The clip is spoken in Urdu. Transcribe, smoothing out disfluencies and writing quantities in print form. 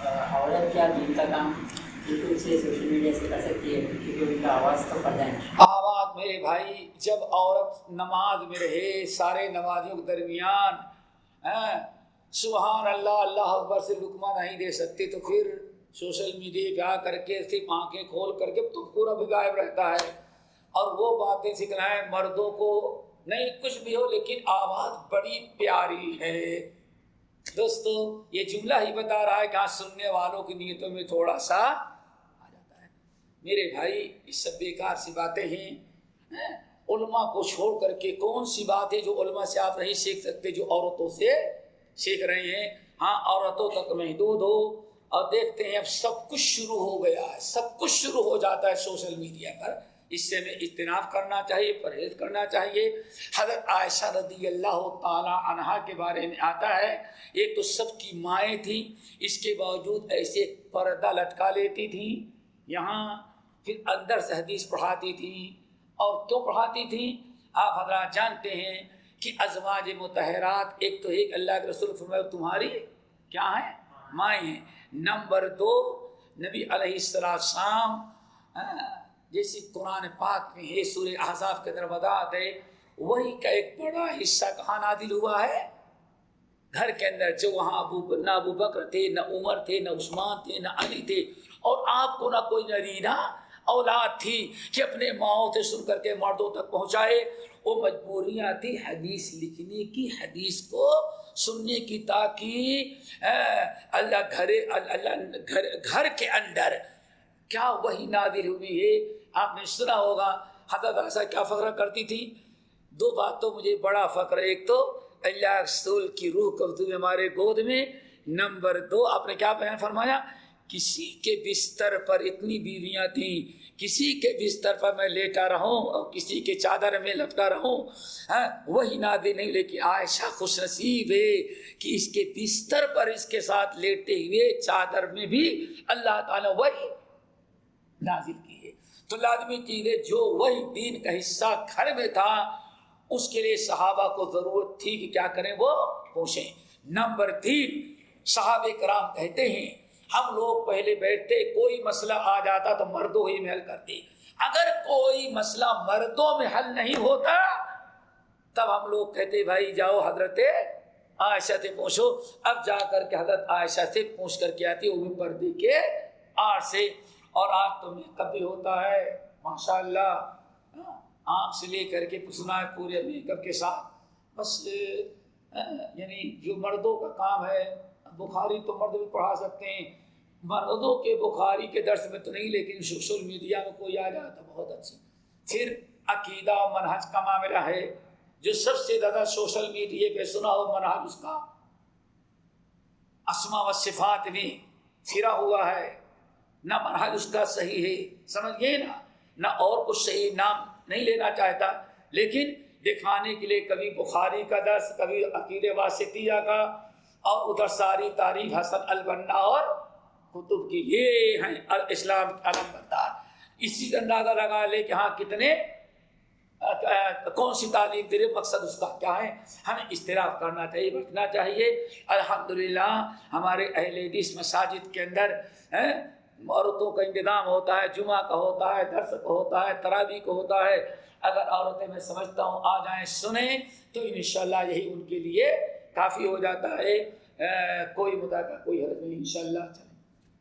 عورت کیا دین کا کام یوٹیوب سے سوشل میڈیا سے کر سکتی ہے کیونکہ ان کا آواز تو پڑ جائے؟ آواز میرے بھائی، جب عورت نماز میں رہے سارے نمازیوں کے درمیان سبحان اللہ اللہ اکبر سے لقمہ نہیں دے سکتی تو پھر سوشل میڈیا پہ آ کر کے صرف آنکھیں کھول کر کے تو پورا بھی غائب رہتا ہے، اور وہ باتیں سکھلائیں مردوں کو نہیں کچھ بھی ہو لیکن آواز بڑی پیاری ہے۔ دوستو یہ جملہ ہی بتا رہا ہے کہ سننے والوں کی نیتوں میں تھوڑا سا آ جاتا ہے۔ میرے بھائی یہ سب بیکار سی باتیں ہیں، علماء کو چھوڑ کر کے کون سی بات ہے جو علماء سے آپ نہیں سیکھ سکتے جو عورتوں سے سیکھ رہے ہیں؟ ہاں عورتوں تک محدود ہو، اور دیکھتے ہیں اب سب کچھ شروع ہو گیا ہے، سب کچھ شروع ہو جاتا ہے سوشل میڈیا پر، اس سے میں اجتناب کرنا چاہیے، پرہیز کرنا چاہیے۔ حضرت عائشہ رضی اللہ تعالی عنہا کے بارے میں آتا ہے، ایک تو سب کی مائیں تھیں، اس کے باوجود ایسے پردہ لٹکا لیتی تھیں یہاں، پھر اندر سے حدیث پڑھاتی تھیں۔ اور کیوں پڑھاتی تھیں آپ حضرات جانتے ہیں کہ ازواج مطہرات ایک تو ایک اللہ کے رسول فرمائے تمہاری کیا ہیں؟ مائیں ہیں۔ نمبر 2 نبی علیہ السلام جیسی قرآن پاک میں ہے سورہ احزاب کے اندر وضاحت ہے، وہی کا ایک بڑا حصہ کہاں نازل ہوا ہے؟ گھر کے اندر، جو وہاں نہ ابو بکر تھے، نہ عمر تھے، نہ عثمان تھے، نہ علی تھے، اور آپ کو نہ کوئی نرینہ اولاد تھی کہ اپنے ماؤں سے سن کر کے مردوں تک پہنچائے۔ وہ مجبوریاں تھی حدیث لکھنے کی، حدیث کو سننے کی، تاکہ گھر کے اندر کیا وہی نازل ہوئی ہے۔ آپ نے سنا ہوگا حضرت عائشہ کیا فخر کرتی تھی؟ 2 بات تو مجھے بڑا فخر ہے، ایک تو اللہ رسول کی روح قبض ہمارے گود میں، نمبر 2 آپ نے کیا بیان فرمایا؟ کسی کے بستر پر اتنی بیویاں تھیں، کسی کے بستر پر میں لیٹا رہوں اور کسی کے چادر میں لپٹا رہوں، وہی نازل نہیں، لیکن عائشہ خوش نصیب ہے کہ اس کے بستر پر اس کے ساتھ لیٹے ہوئے چادر میں بھی اللہ تعالیٰ وہی نازل کی ہے۔ تو لازمی چیز ہے جو وہی دین کا حصہ گھر میں تھا اس کے لیے صحابہ کو ضرورت تھی کہ کیا کریں، وہ پوچھیں۔ نمبر 3 صحابہ کرام کہتے ہیں ہم لوگ پہلے بیٹھتے، کوئی مسئلہ آ جاتا تو مردوں ہی میں حل کرتے، اگر کوئی مسئلہ مردوں میں حل نہیں ہوتا تب ہم لوگ کہتے بھائی جاؤ حضرت عائشہ سے پوچھو۔ اب جا کر کے حضرت عائشہ سے پوچھ کر کے آتی، وہ بھی پردے کے آڑ سے۔ اور آج تو میک اپ بھی ہوتا ہے ماشاء اللہ، آنکھ سے لے کر کے پوچھنا ہے پورے میک اپ کے ساتھ، بس یعنی جو مردوں کا کام ہے۔ بخاری تو مرد بھی پڑھا سکتے ہیں، مردوں کے بخاری کے درس میں تو نہیں، لیکن سوشل میڈیا میں کوئی آ جاتا بہت اچھی۔ پھر عقیدہ منہج کا معاملہ ہے، جو سب سے زیادہ سوشل میڈیا پہ سنا ہو منہج اس کا اسماء و صفات میں پھرا ہوا ہے، نہ منہج اس کا صحیح ہے، سمجھ گئے نا، نہ اور کچھ صحیح نام نہیں لینا چاہتا، لیکن دکھانے کے لیے کبھی بخاری کا درس، کبھی عقیدہ واسطیہ کا، اور ادھر ساری تعریف حسن البنا اور کتب کی، یہ ہیں اسلام علم بردار۔ اسی سے اندازہ لگا لے کہ ہاں کتنے کون سی تعلیم دے رہے، مقصد اس کا کیا ہے۔ ہمیں اجتناب کرنا چاہیے، بچنا چاہیے۔ الحمدللہ ہمارے اہل حدیث مساجد کے اندر عورتوں کا انتظام ہوتا ہے، جمعہ کا ہوتا ہے، درس کا ہوتا ہے، تراویح کا ہوتا ہے۔ اگر عورتیں میں سمجھتا ہوں آ جائیں سنیں تو انشاءاللہ یہی ان کے لیے کافی ہو جاتا ہے۔ کوئی مدعا کا کوئی حرج نہیں انشاءاللہ۔